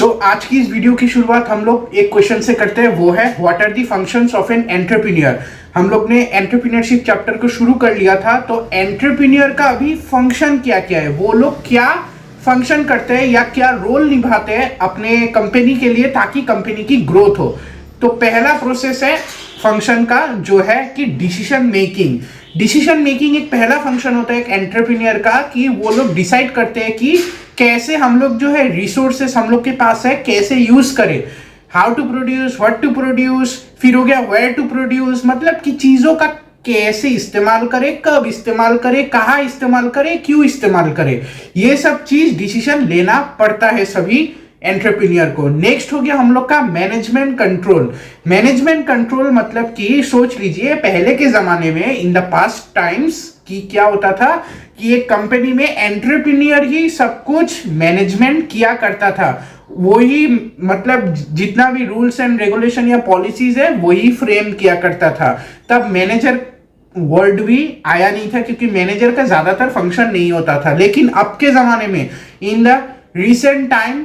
सो आज की इस वीडियो की शुरुआत हम लोग एक क्वेश्चन से करते हैं, वो है what are the functions of an entrepreneur. हम लोग ने एंटरप्रेन्योरशिप चैप्टर को शुरू कर लिया था, तो एंटरप्रेन्योर का अभी फंक्शन क्या क्या है, वो लोग क्या फंक्शन करते हैं या क्या रोल निभाते हैं अपने कंपनी के लिए ताकि कंपनी की ग्रोथ हो। तो पहला प्रोसेस है फंक्शन का, जो है कि डिसीजन मेकिंग। डिसीजन मेकिंग एक पहला फंक्शन होता है एक एंटरप्रेन्योर का, कि वो लोग डिसाइड करते हैं कि कैसे हम लोग जो है रिसोर्सेस हम लोग के पास है कैसे यूज करें, how to produce, what to produce, फिर हो गया वेयर टू प्रोड्यूस, मतलब कि चीजों का कैसे इस्तेमाल करें, कब इस्तेमाल करें, कहाँ इस्तेमाल करें, क्यों इस्तेमाल करें, ये सब चीज डिसीजन लेना पड़ता है सभी एंटरप्रेन्योर को। नेक्स्ट हो गया हम लोग का मैनेजमेंट कंट्रोल। मैनेजमेंट कंट्रोल मतलब कि सोच लीजिए पहले के जमाने में इन द पास्ट टाइम्स कि क्या होता था कि एक कंपनी में एंटरप्रेन्योर ही सब कुछ मैनेजमेंट किया करता था, वही मतलब जितना भी रूल्स एंड रेगुलेशन या पॉलिसीज है वही फ्रेम किया करता था। तब मैनेजर वर्ड भी आया नहीं था क्योंकि मैनेजर का ज्यादातर फंक्शन नहीं होता था। लेकिन अब के जमाने में इन द रिसेंट टाइम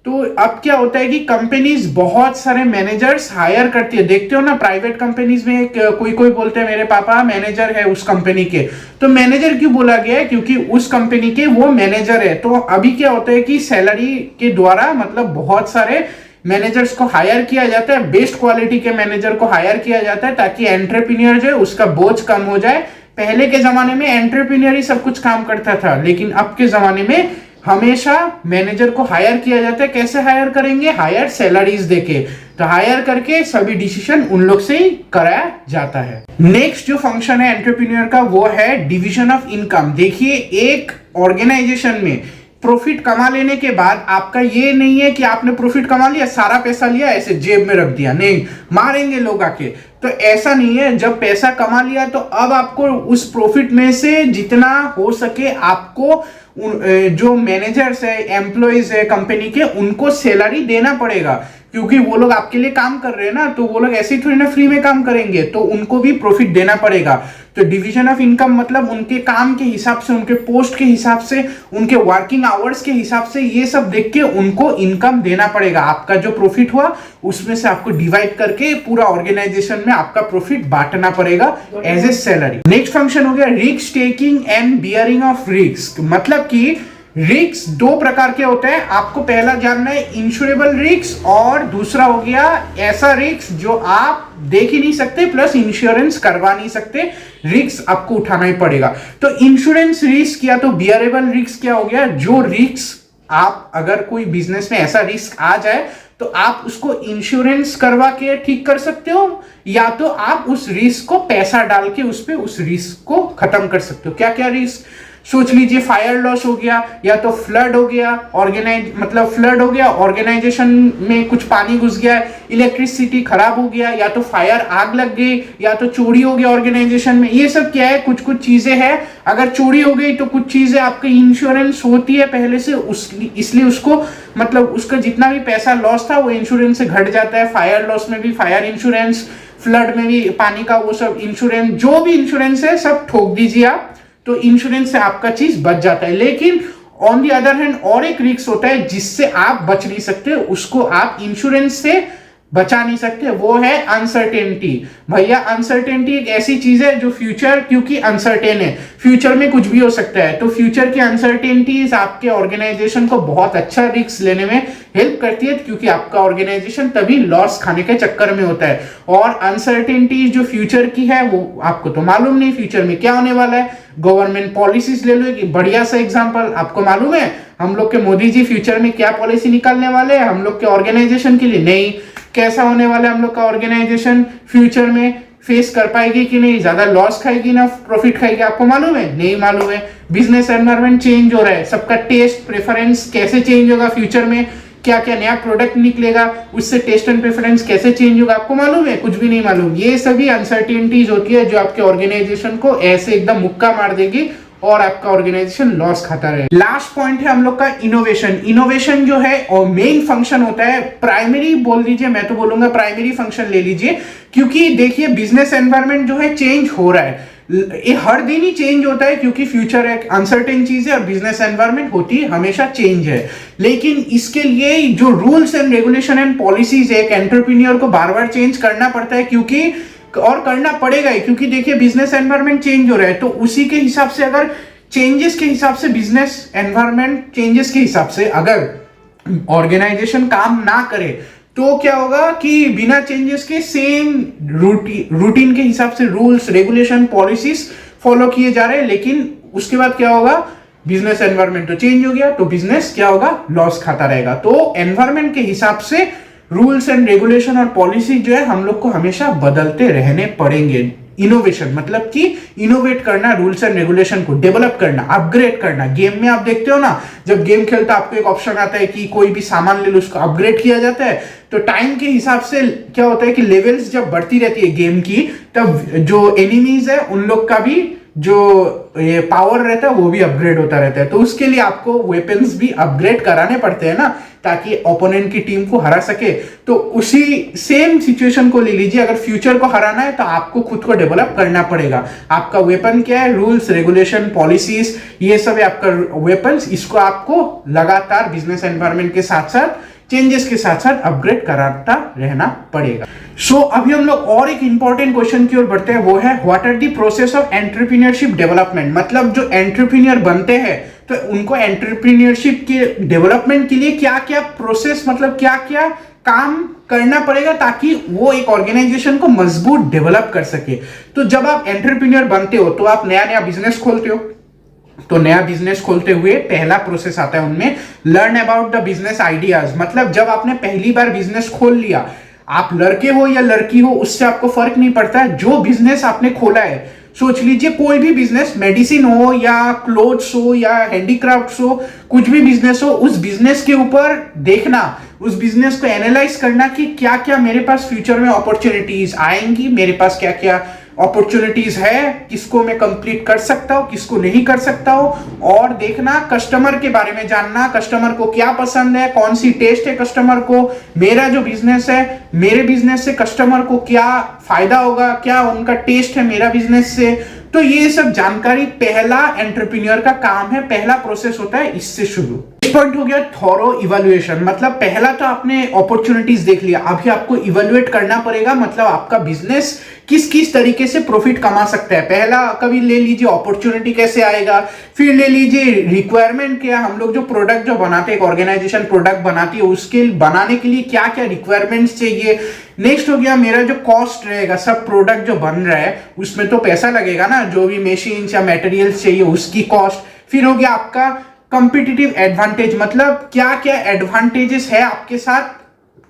तो अब क्या होता है कि कंपनीज बहुत सारे मैनेजर्स हायर करती है। देखते हो ना प्राइवेट कंपनीज में कोई कोई बोलते हैं मेरे पापा मैनेजर है उस कंपनी के, तो मैनेजर क्यों बोला गया है, क्योंकि उस कंपनी के वो मैनेजर है। तो अभी क्या होता है कि सैलरी के द्वारा मतलब बहुत सारे मैनेजर्स को हायर किया जाता है, बेस्ट क्वालिटी के मैनेजर को हायर किया जाता है ताकि एंटरप्रेन्योर जो है उसका बोझ कम हो जाए। पहले के जमाने में एंटरप्रेन्योर ही सब कुछ काम करता था, लेकिन अब के जमाने में हमेशा मैनेजर को हायर किया जाता है। कैसे हायर करेंगे, हायर सैलरीज देके, तो हायर करके सभी डिसीजन उन लोग से ही कराया जाता है। नेक्स्ट जो फंक्शन है एंटरप्रेन्योर का वो है डिवीजन ऑफ इनकम। देखिए एक ऑर्गेनाइजेशन में प्रॉफिट कमा लेने के बाद आपका ये नहीं है कि आपने प्रॉफिट कमा लिया सारा पैसा लिया ऐसे जेब में रख दिया, नहीं, मारेंगे लोग आके, तो ऐसा नहीं है। जब पैसा कमा लिया तो अब आपको उस प्रॉफिट में से जितना हो सके आपको जो मैनेजर्स है, एम्प्लॉइज है कंपनी के, उनको सैलरी देना पड़ेगा, क्योंकि वो लोग आपके लिए काम कर रहे हैं ना, तो वो लोग ऐसे ही थोड़ी ना फ्री में काम करेंगे, तो उनको भी प्रॉफिट देना पड़ेगा। तो डिवीजन ऑफ इनकम मतलब उनके काम के हिसाब से, उनके पोस्ट के हिसाब से, उनके वर्किंग आवर्स के हिसाब से, ये सब देख के उनको इनकम देना पड़ेगा। आपका जो प्रॉफिट हुआ उसमें से आपको डिवाइड करके पूरा ऑर्गेनाइजेशन में आपका प्रॉफिट बांटना पड़ेगा as a salary. Next function हो गया risk taking and bearing of risk. मतलब कि रिस्क दो प्रकार के होते हैं, आपको पहला जानना है इंश्योरेबल रिस्क, और दूसरा हो गया ऐसा रिस्क जो आप देख ही नहीं सकते प्लस इंश्योरेंस करवा नहीं सकते, रिस्क आपको उठाना ही पड़ेगा। तो इंश्योरेंस रिस्क या तो बियरेबल रिस्क क्या हो गया, जो रिस्क आप अगर कोई बिजनेस में ऐसा रिस्क आ जाए तो आप उसको इंश्योरेंस करवा के ठीक कर सकते हो, या तो आप उस रिस्क को पैसा डाल के उस पे उस रिस्क को खत्म कर सकते हो। क्या क्या रिस्क सोच लीजिए, फायर लॉस हो गया, या तो फ्लड हो गया, फ्लड हो गया, ऑर्गेनाइजेशन में कुछ पानी घुस गया, इलेक्ट्रिसिटी खराब हो गया, या तो फायर आग लग गई, या तो चोरी हो गया ऑर्गेनाइजेशन में। ये सब क्या है, कुछ कुछ चीजें हैं। अगर चोरी हो गई तो कुछ चीजें आपकी इंश्योरेंस होती है पहले से, इसलिए उसको मतलब उसका जितना भी पैसा लॉस था वो इंश्योरेंस से घट जाता है। फायर लॉस में भी फायर इंश्योरेंस, फ्लड में भी पानी का वो सब इंश्योरेंस, जो भी इंश्योरेंस है सब ठोक दीजिए आप, तो इंश्योरेंस से आपका चीज बच जाता है। लेकिन ऑन दी अदर हैंड और एक रिस्क होता है जिससे आप बच नहीं सकते, उसको आप इंश्योरेंस से बचा नहीं सकते, वो है अनसर्टेनिटी। भैया अनसर्टेनिटी एक ऐसी चीज है जो फ्यूचर, क्योंकि अनसर्टेन है, फ्यूचर में कुछ भी हो सकता है, तो फ्यूचर की अनसर्टेनिटीज आपके ऑर्गेनाइजेशन को बहुत अच्छा रिस्क लेने में हेल्प करती है, क्योंकि आपका ऑर्गेनाइजेशन तभी लॉस खाने के चक्कर में होता है। और अनसर्टेनिटी जो फ्यूचर की है वो आपको तो मालूम नहीं फ्यूचर में क्या होने वाला है। गवर्नमेंट पॉलिसीज ले लो, एक बढ़िया सा एग्जांपल, आपको मालूम है हम लोग के मोदी जी फ्यूचर में क्या पॉलिसी निकालने वाले हैं हम लोग के ऑर्गेनाइजेशन के लिए, नहीं, कैसा होने वाला है हम लोग का ऑर्गेनाइजेशन फ्यूचर में, फेस कर पाएगी कि नहीं, ज्यादा लॉस खाएगी ना प्रॉफिट खाएगी, आपको मालूम है, नहीं मालूम है। बिजनेस एनवायरनमेंट चेंज हो रहा है, सबका टेस्ट प्रेफरेंस कैसे चेंज होगा फ्यूचर में, क्या क्या नया प्रोडक्ट निकलेगा, उससे टेस्ट एंड प्रेफरेंस कैसे चेंज होगा, आपको मालूम है, कुछ भी नहीं मालूम। ये सभी अनसर्टेनिटीज होती है जो आपके ऑर्गेनाइजेशन को ऐसे एकदम मुक्का मार देगी और आपका ऑर्गेनाइजेशन लॉस खाता रहे। लास्ट पॉइंट है हम लोग का इनोवेशन। इनोवेशन जो है और मेन फंक्शन होता है, प्राइमरी बोल दीजिए, मैं तो बोलूंगा प्राइमरी फंक्शन ले लीजिए, क्योंकि देखिए बिजनेस एनवायरनमेंट जो है चेंज हो रहा है। ये हर दिन ही चेंज होता है, क्योंकि फ्यूचर एक अनसर्टेन चीज है और बिजनेस एनवायरनमेंट होती है हमेशा चेंज है। लेकिन इसके लिए जो rules and regulation and policies है, एक एंटरप्रेन्योर को बार बार चेंज करना पड़ता है, क्योंकि और करना पड़ेगा ही, क्योंकि देखिए बिजनेस एनवायरनमेंट चेंज हो रहा है। तो उसी के हिसाब से, अगर चेंजेस के हिसाब से, बिजनेस एनवायरनमेंट चेंजेस के हिसाब से अगर ऑर्गेनाइजेशन काम ना करे तो क्या होगा कि बिना चेंजेस के सेम रूटीन के हिसाब से रूल्स रेगुलेशन पॉलिसीज फॉलो किए जा रहे हैं, लेकिन उसके बाद क्या होगा, बिजनेस एनवायरनमेंट तो चेंज हो गया, तो बिजनेस क्या होगा, लॉस खाता रहेगा। तो एनवायरनमेंट के हिसाब से रूल्स एंड रेगुलेशन और पॉलिसी जो है हम लोग को हमेशा बदलते रहने पड़ेंगे। इनोवेशन मतलब कि इनोवेट करना, रूल्स एंड रेगुलेशन को डेवलप करना, अपग्रेड करना। गेम में आप देखते हो ना, जब गेम खेलते हो आपको एक ऑप्शन आता है कि कोई भी सामान ले लो, उसको अपग्रेड किया जाता है। तो टाइम के हिसाब से क्या होता है कि लेवल्स जब बढ़ती रहती है गेम की, तब जो एनिमीज है उन लोग का भी जो ये पावर रहता है वो भी अपग्रेड होता रहता है। तो उसके लिए आपको वेपन्स भी अपग्रेड कराने पड़ते हैं ना, ताकि ओपोनेंट की टीम को हरा सके। तो उसी सेम सिचुएशन को ले लीजिए, अगर फ्यूचर को हराना है तो आपको खुद को डेवलप करना पड़ेगा। आपका वेपन क्या है, रूल्स रेगुलेशन पॉलिसीज, ये सब है आपका वेपन्स। इसको आपको लगातार बिजनेस एनवायरनमेंट के साथ साथ चेंजेस के साथ साथ अपग्रेड कराता रहना पड़ेगा। सो अभी हम लोग और एक इंपॉर्टेंट क्वेश्चन की ओर बढ़ते हैं, वो है what are the process of entrepreneurship development. मतलब जो एंटरप्रेन्योर बनते हैं तो उनको एंटरप्रेन्योरशिप के डेवलपमेंट के लिए क्या क्या प्रोसेस, मतलब क्या क्या काम करना पड़ेगा ताकि वो एक ऑर्गेनाइजेशन को मजबूत डेवलप कर सके। तो जब आप एंटरप्रेन्योर बनते हो तो आप नया नया बिजनेस खोलते हो, तो नया बिजनेस खोलते हुए पहला प्रोसेस आता है उनमें, learn about the business ideas. मतलब जब आपने पहली बार बिजनेस खोल लिया, आप लड़के हो या लड़की हो उससे आपको फर्क नहीं पड़ता है, जो बिजनेस आपने खोला है, सोच लीजिए कोई भी बिजनेस, मेडिसिन हो या क्लोथ्स हो या हैंडीक्राफ्ट्स हो, कुछ भी बिजनेस हो, उस बिजनेस के ऊपर देखना, उस बिजनेस को एनालाइज करना कि क्या क्या मेरे पास फ्यूचर में अपॉर्चुनिटीज आएंगी, मेरे पास क्या क्या अपॉर्चुनिटीज है, किसको मैं कंप्लीट कर सकता हूं, किसको नहीं कर सकता हूं। और देखना, कस्टमर के बारे में जानना, कस्टमर को क्या पसंद है, कौन सी टेस्ट है कस्टमर को, मेरा जो बिजनेस है, मेरे बिजनेस से कस्टमर को क्या फायदा होगा, क्या उनका टेस्ट है मेरा बिजनेस से। तो ये सब जानकारी पहला एंटरप्रेन्योर का काम है, पहला प्रोसेस होता है इससे शुरू। पॉइंट हो गया थॉरो इवैल्यूएशन। मतलब पहला तो आपने अपॉर्चुनिटीज देख लिया, अभी आपको इवैल्यूएट करना पड़ेगा, मतलब आपका बिजनेस किस किस तरीके से प्रॉफिट कमा सकता है। पहला कभी ले लीजिए अपॉर्चुनिटी कैसे आएगा, फिर ले लीजिए रिक्वायरमेंट क्या, हम लोग जो प्रोडक्ट जो बनाते हैं, एक ऑर्गेनाइजेशन प्रोडक्ट बनाती है, उसके बनाने के लिए क्या क्या रिक्वायरमेंट्स चाहिए। नेक्स्ट हो गया मेरा जो कॉस्ट रहेगा, सब प्रोडक्ट जो बन रहा है उसमें तो पैसा लगेगा ना, जो भी मशीन या मटेरियल्स चाहिए उसकी कॉस्ट। फिर हो गया आपका कंपिटिटिव एडवांटेज, मतलब क्या क्या एडवांटेजेस है आपके साथ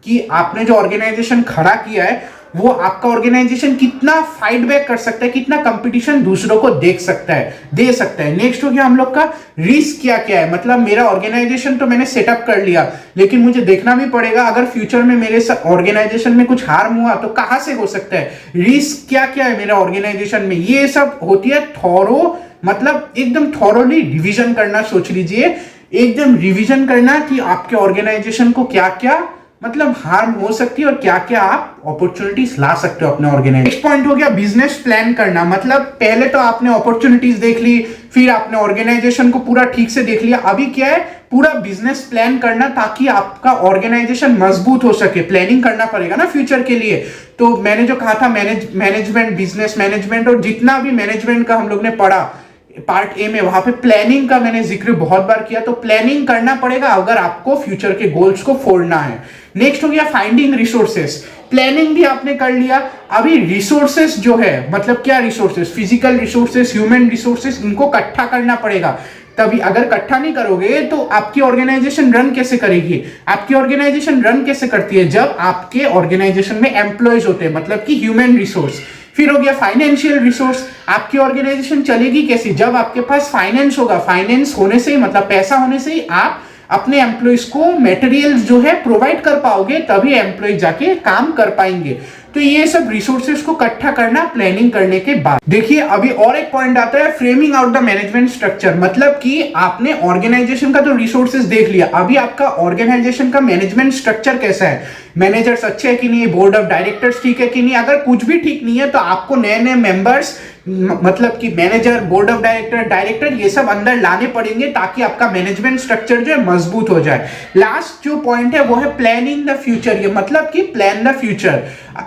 कि आपने जो ऑर्गेनाइजेशन खड़ा किया है वो आपका ऑर्गेनाइजेशन कितना फाइट बैक कर सकता है, कितना कंपटीशन दूसरों को दे सकता है। नेक्स्ट हो गया हम लोग का रिस्क क्या क्या है, मतलब मेरा ऑर्गेनाइजेशन तो मैंने सेटअप कर लिया, लेकिन मुझे देखना भी पड़ेगा अगर फ्यूचर में मेरे ऑर्गेनाइजेशन में कुछ हार्म हुआ तो कहां से हो सकता है, रिस्क क्या क्या है मेरा ऑर्गेनाइजेशन में। ये सब होती है थॉरो, मतलब एकदम थॉरोली रिवीजन करना। सोच लीजिए एकदम रिवीजन करना कि आपके ऑर्गेनाइजेशन को क्या क्या मतलब हार्म हो सकती है और क्या क्या आप अपॉर्चुनिटीज ला सकते हो अपने ऑर्गेनाइजेशन। नेक्स्ट पॉइंट हो गया बिजनेस प्लान करना, मतलब पहले तो आपने अपॉर्चुनिटीज देख ली, फिर आपने ऑर्गेनाइजेशन को पूरा ठीक से देख लिया, अभी क्या है पूरा बिजनेस प्लान करना ताकि आपका ऑर्गेनाइजेशन मजबूत हो सके। प्लानिंग करना पड़ेगा ना फ्यूचर के लिए। तो मैंने जो कहा था मैनेजमेंट, बिजनेस मैनेजमेंट और जितना भी मैनेजमेंट का हम लोग ने पढ़ा पार्ट ए में, वहां पे प्लानिंग का मैंने जिक्र बहुत बार किया। तो प्लानिंग करना पड़ेगा अगर आपको फ्यूचर के गोल्स को फोड़ना है। नेक्स्ट हो गया फाइंडिंग रिसोर्सेस, प्लानिंग भी आपने कर लिया, अभी रिसोर्सेस जो है, मतलब क्या resources, physical resources, human resources, इनको इकट्ठा करना पड़ेगा। तभी अगर इकट्ठा नहीं करोगे तो आपकी ऑर्गेनाइजेशन रन कैसे करेगी। आपकी ऑर्गेनाइजेशन रन कैसे करती है, जब आपके ऑर्गेनाइजेशन में एम्प्लॉयज होते हैं, मतलब कि ह्यूमन रिसोर्स। फिर हो गया फाइनेंशियल रिसोर्स, आपकी ऑर्गेनाइजेशन चलेगी कैसे, जब आपके पास फाइनेंस होगा। फाइनेंस होने से ही, मतलब पैसा होने से ही आप अपने एम्प्लॉयज को मटेरियल्स जो है प्रोवाइड कर पाओगे, तभी एम्प्लॉय जाके काम कर पाएंगे। तो ये सब रिसोर्सेज को इकट्ठा करना प्लानिंग करने के बाद। देखिए अभी और एक पॉइंट आता है, framing out the management structure. मतलब कि आपने ऑर्गेनाइजेशन का तो रिसोर्सेज देख लिया, अभी आपका ऑर्गेनाइजेशन का मैनेजमेंट स्ट्रक्चर कैसा है, मैनेजर्स अच्छे है कि नहीं, बोर्ड ऑफ डायरेक्टर्स ठीक है कि नहीं। अगर कुछ भी ठीक नहीं है तो आपको नए नए मेंबर्स, मतलब कि मैनेजर, बोर्ड ऑफ डायरेक्टर ये सब अंदर लाने पड़ेंगे ताकि आपका मैनेजमेंट स्ट्रक्चर जो है मजबूत हो जाए। लास्ट जो पॉइंट है वो है प्लानिंग द फ्यूचर। ये मतलब कि प्लान द फ्यूचर।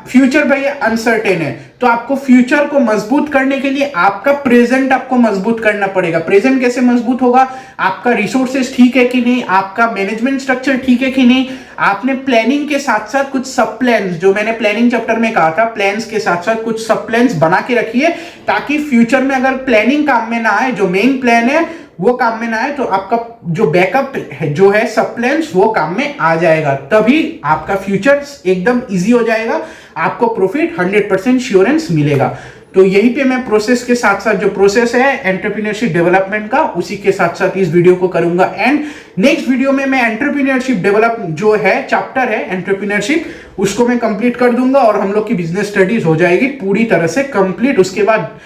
फ्यूचर भाई अनसर्टेन है, तो आपको फ्यूचर को मजबूत करने के लिए आपका प्रेजेंट आपको मजबूत करना पड़ेगा। प्रेजेंट कैसे मजबूत होगा, आपका रिसोर्सेज ठीक है कि नहीं, आपका मैनेजमेंट स्ट्रक्चर ठीक है कि नहीं। आपने प्लानिंग के साथ साथ कुछ सब प्लान्स, जो मैंने प्लानिंग चैप्टर में कहा था, प्लान्स के साथ साथ कुछ सब प्लान्स बना के रखिए ताकि फ्यूचर में अगर प्लानिंग काम में ना आए, जो मेन प्लान है वो काम में ना आए, तो आपका जो बैकअप है जो है सब प्लान्स वो काम में आ जाएगा। तभी आपका फ्यूचर एकदम इजी हो जाएगा, आपको प्रॉफिट 100% श्योरेंस मिलेगा। तो यहीं पे मैं प्रोसेस के साथ साथ जो प्रोसेस है एंटरप्रेन्योरशिप डेवलपमेंट का, उसी के साथ साथ इस वीडियो को करूंगा। एंड नेक्स्ट वीडियो में मैं एंटरप्रेन्योरशिप डेवलप जो है चैप्टर है एंटरप्रेन्योरशिप, उसको मैं कंप्लीट कर दूंगा और हम लोग की बिजनेस स्टडीज हो जाएगी पूरी तरह से कंप्लीट। उसके बाद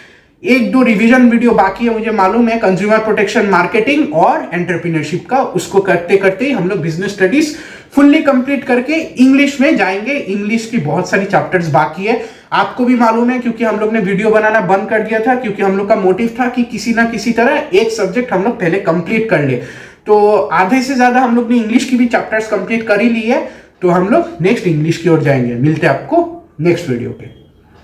एक दो रिवीजन वीडियो बाकी है, मुझे मालूम है, कंज्यूमर प्रोटेक्शन, मार्केटिंग और एंटरप्रेन्योरशिप का। उसको करते करते ही हम लोग बिजनेस स्टडीज फुल्ली कंप्लीट करके इंग्लिश में जाएंगे। इंग्लिश की बहुत सारी चैप्टर्स बाकी है, आपको भी मालूम है, क्योंकि हम लोग ने वीडियो बनाना बंद कर दिया था, क्योंकि हम लोग का मोटिव था कि किसी ना किसी तरह एक सब्जेक्ट हम लोग पहले कंप्लीट कर ले। तो आधे से ज्यादा हम लोग ने इंग्लिश की भी चैप्टर्स कंप्लीट कर ही ली है, तो हम लोग नेक्स्ट इंग्लिश की ओर जाएंगे। मिलते हैं आपको नेक्स्ट वीडियो पे।